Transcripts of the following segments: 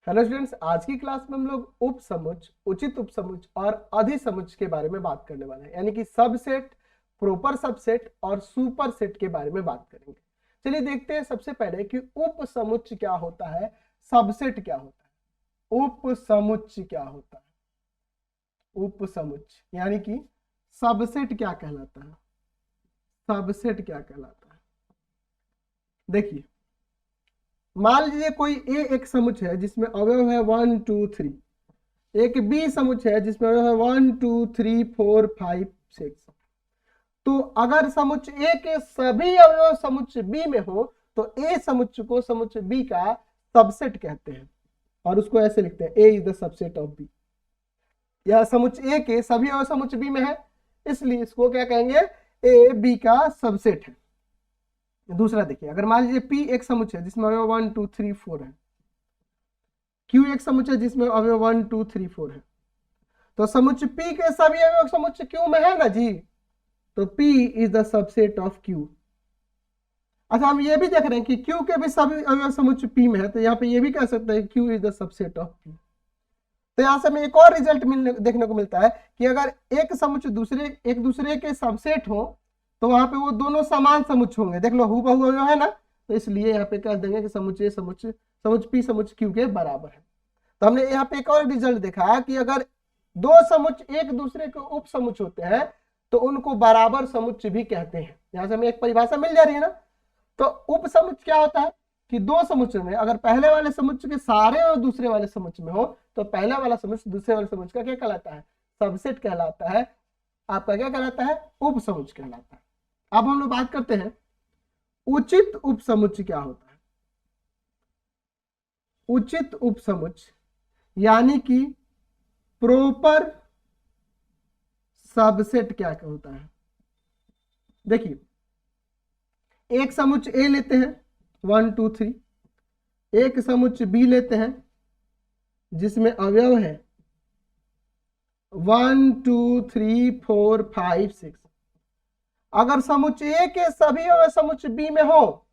Hello students, आज की class में हम लोग उपसमुच्चय, उचित उपसमुच्चय और अधिसमुच्चय के बारे में बात करने वाले हैं, यानी कि सबसेट, प्रॉपर सबसेट और सुपर सेट के बारे में बात करेंगे। चलिए देखते हैं सबसे पहले कि उपसमुच्चय क्या होता है, सबसेट क्या होता है। उपसमुच्चय क्या होता है, उपसमुच्चय यानी कि सबसेट क्या कहलाता है, सबसेट क्या कहलाता है। देखिए, मान लीजिए कोई ए एक समुच्चय है जिसमें अवयव है 1 2 3, एक बी समुच्चय है जिसमें अवयव है 1 2 3 4 5 6। तो अगर समुच्चय ए के सभी अवयव समुच्चय बी में हो तो ए समुच्चय को समुच्चय बी का सबसेट कहते हैं, और उसको ऐसे लिखते हैं A is the subset of B. यह समुच्चय ए के सभी अवयव समुच्चय बी में है, इसलिए इसको क्या कहेंगे, ए बी का सबसेट है। दूसरा देखिए, अगर मान लीजिए पी एक समुच्चय है जिसमें अवयव 1 2 3 4 है, क्यू एक समुच्चय जिसमें अवयव 1 2 3 4 है, तो समुच्चय पी के सभी अवयव समुच्चय क्यू में है ना जी, तो P is the subset of Q। अच्छा, हम ये भी देख रहे हैं कि Q के भी सभी अवयव समुच्चय P में है, तो यहाँ पे ये भी कह सकते हैं Q is the subset of P। तो यहाँ से हमें एक और रिजल्ट देखने को मिलता है कि अगर एक समुच्चय एक दूसरे के सबसेट हो तो वहां पे वो दोनों समान समुच्चय होंगे। देख लो, हूबहू अवयव है ना, तो इसलिए यहाँ पे कह देंगे कि समुच्चय P समुच्चय Q के बराबर है। तो हमने यहाँ पे एक और रिजल्ट देखा कि अगर दो समुच्चय एक दूसरे के उप समुच्चय होते हैं तो उनको बराबर समुच्चय भी कहते हैं। यहां से हमें एक परिभाषा मिल जा रही है ना। तो उप समुच्चय क्या होता है कि दो समुच्चय में अगर पहले वाले समुच्चय के सारे और दूसरे वाले समुच्चय में हो तो पहले वाला समुच्चय दूसरे वाले समुच्चय का क्या कहलाता है, सबसेट कहलाता है। आपका क्या कहलाता है, उप समुच्चय कहलाता है। अब हम लोग बात करते हैं उचित उप समुच्चय क्या होता है। उचित उप समुच्चय यानी कि प्रॉपर सबसेट क्या होता है। देखिए, एक समुच्चय ए लेते हैं 1 2 3, एक समुच्चय बी लेते हैं जिसमें अवयव है 1 2 3 4 5 6। अगर समुच्चय ए के सभी अवयव समुच्चय बी में हो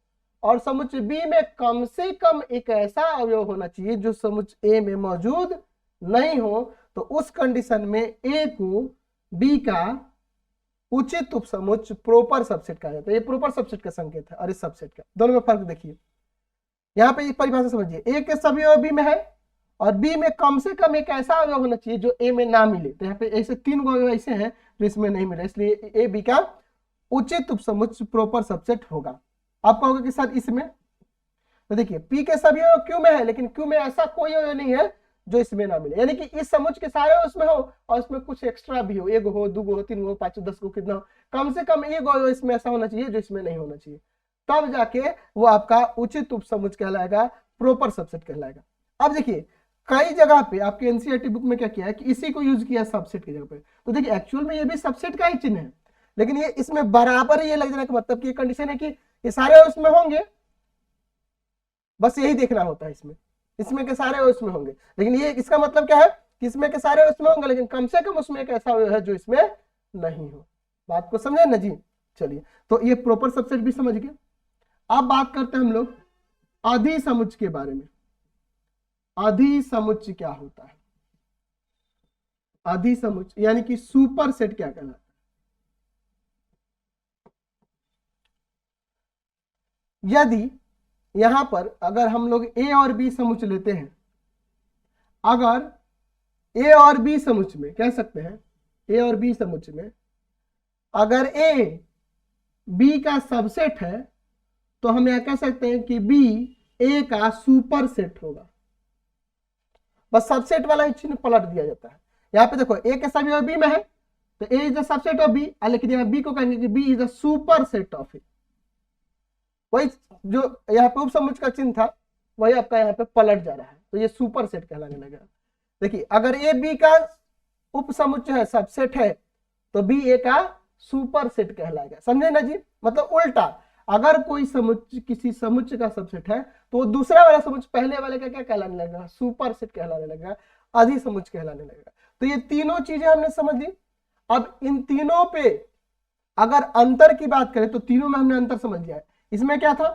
और समुच्चय बी में कम से कम एक ऐसा अवयव होना चाहिए जो समुच्चय ए में मौजूद नहीं हो, तो उस कंडीशन में ए को बी का उचित उपसमुच्चय प्रॉपर सबसेट कहा जाता है। ये प्रॉपर सबसेट का संकेत है और इस सबसेट का, दोनों में फर्क देखिए। यहाँ पे परिभाषा समझिए, ए के सभी अवयव बी में है और बी में कम से कम एक ऐसा अवयव होना चाहिए जो ए में ना मिले। तो यहाँ पे ऐसे 3 अवयव ऐसे हैं जो इसमें नहीं मिले, इसलिए ए बी का उचित उपसमुच्चय प्रॉपर सबसेट होगा। आप कहोगे कि सर इसमें, तो देखिए पी के सभी अवयव क्यू में है लेकिन क्यू में ऐसा कोई अवयव नहीं है जो इसमें ना मिले, यानी कि इस समुच्चय के सारे उसमें हो और इसमें कुछ एक्स्ट्रा भी हो, 1 हो 2 हो 3 हो 5 हो 10 हो, कितना हो, कम से कम 1 अवयव इसमें ऐसा होना चाहिए जो इसमें नहीं होना चाहिए, तब जाके वो आपका उचित उपसमुच्चय कहलाएगा, प्रॉपर सबसेट कहलाएगा। अब देखिए, कई जगह पे आपके एनसीईआरटी बुक में क्या किया है कि इसी को यूज किया सबसेट की जगह पे। तो देखिए, एक्चुअल में ये भी सबसेट का ही चिन्ह है, लेकिन ये इसमें बराबर ये लग जाने का मतलब कि ये कंडीशन है कि ये सारे उसमें होंगे, बस यही देखना होता है। इसमें के सारे उसमें होंगे, लेकिन ये इसका मतलब क्या है कि इसमें के सारे उसमें होंगे लेकिन कम से कम उसमें एक ऐसा है जो इसमें नहीं हो। बात को समझे ना जी। चलिए, तो ये प्रॉपर सबसेट भी समझ गए। अब बात करते हैं हम लोग अधिसमुच्चय के बारे में। अधिसमुच्चय क्या होता है, अधिसमुच्चय यानी कि सुपर सेट क्या कहलाता है। यदि यहां पर अगर हम लोग ए और बी समुच्चय लेते हैं, अगर ए और बी समुच्चय में कह सकते हैं, ए और बी समुच्चय में अगर ए बी का सबसेट है तो हम यह कह सकते हैं कि बी ए का सुपर सेट होगा। बस सबसेट वाला ही चिन्ह पलट दिया जाता है। यहाँ पे देखो, ए के सभी बी में है तो A is the subset of B, लेकिन यहाँ बी को कहेंगे कि B is the superset of A. वही जो यहाँ पे उपसमुच्चय का चिन्ह था वही आपका यहाँ पे पलट जा रहा है, तो ये सुपर सेट कहलाने लगेगा। देखिए, अगर ए बी का उपसमुच्चय है, सबसेट है, तो बी ए का सुपर सेट कहलाएगा। समझे ना जी, मतलब उल्टा, अगर कोई समुच्चय किसी समुच्चय का सबसेट है तो वो दूसरा वाला समुच्चय पहले वाले का क्या कहलाने लगेगा, सुपर सेट कहलाने लगेगा, अधिसमुच्चय कहलाने लगेगा। तो ये तीनों चीजें हमने समझ ली। अब इन तीनों पे अगर अंतर की बात करें तो तीनों में हमने अंतर समझ लिया है। इसमें क्या था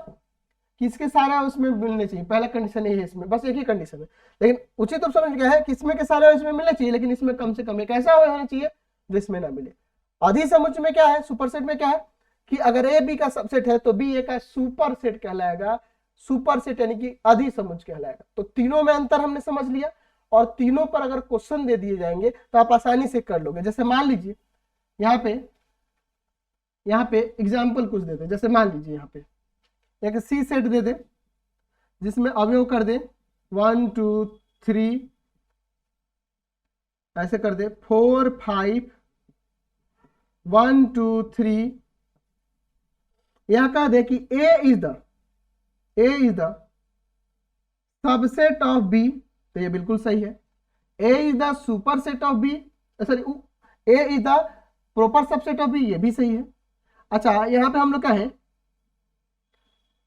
किसके सारे उसमें मिलने चाहिए, पहला कंडीशन यही है इसमें, बस एक ही कंडीशन है। लेकिन उचित तो समझ गया है कि इसमें के सारे इसमें मिलने चाहिए, लेकिन इसमें कम से कम एक ऐसा होना चाहिए जो इसमें ना मिले। अधिसमुच्चय में क्या है, सुपरसेट में क्या है कि अगर ए बी का सबसेट है तो बी ए का सुपरसेट कहलाएगा, सुपरसेट यानी कि अधिसमुच्चय कहलाएगा। तो तीनों में अंतर हमने समझ लिया, और तीनों पर अगर क्वेश्चन दे दिए जाएंगे तो आप आसानी से कर लोगे। जैसे मान लीजिए यहाँ पे एग्जाम्पल कुछ दे दे, जैसे मान लीजिए यहाँ पे एक सी सेट दे दे जिसमें अवयव कर दे 1 2 3, ऐसे कर दे 4 5 1 2 3, यहां कह दे कि A is the subset of B, तो ये बिल्कुल सही है। A is the superset of B, sorry A is the proper subset of B, ये भी सही है। अच्छा यहां पे हम लोग कहें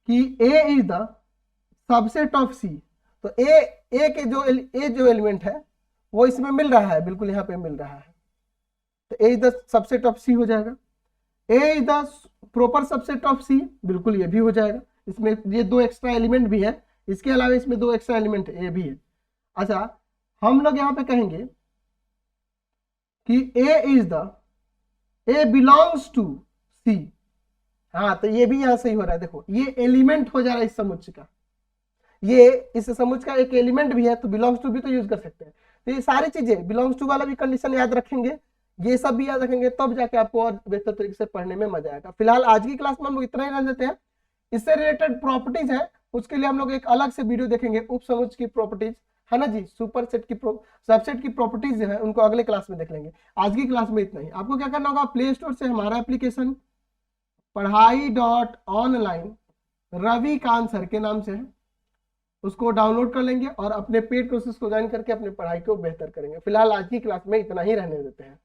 कि A is the subset of सी, तो ए के जो एलिमेंट है वो इसमें मिल रहा है, बिल्कुल यहाँ पे मिल रहा है, तो A is the subset of C हो जाएगा। A is the proper subset of C, बिल्कुल ये भी हो जाएगा। इसमें ये दो एक्स्ट्रा एलिमेंट भी है, इसके अलावा इसमें दो एक्स्ट्रा एलिमेंट है, ये भी है। अच्छा हम लोग यहाँ पे कहेंगे कि ए बिलोंग्स टू सी, हाँ तो ये भी यहाँ सही हो रहा है। देखो ये एलिमेंट हो जा रहा है इस समुच्चय का, ये इस समुच्चय का एक एलिमेंट भी है, तो बिलोंग्स टू भी तो यूज कर सकते हैं। तो ये सारी चीजें बिलोंग्स टू वाला भी कंडीशन याद रखेंगे, ये सब भी याद रखेंगे, तब जाके आपको और बेहतर तरीके से पढ़ने में मजा आएगा। फिलहाल आज की क्लास में हम लोग इतना ही रह देते हैं। इससे रिलेटेड प्रॉपर्टीज है, उसके लिए हम लोग एक अलग से वीडियो देखेंगे, उप समुच्चय की प्रॉपर्टीज है ना जी, सुपर सेट की सबसेट की प्रॉपर्टीज जो है उनको अगले क्लास में देख लेंगे। आज की क्लास में इतना ही। आपको क्या करना होगा, प्ले स्टोर से हमारा एप्लीकेशन पढ़ाई.online रविकांत सर के नाम से है, उसको डाउनलोड कर लेंगे और अपने पेड कोर्सेज को ज्वाइन करके अपनी पढ़ाई को बेहतर करेंगे। फिलहाल आज की क्लास में इतना ही रहने देते हैं।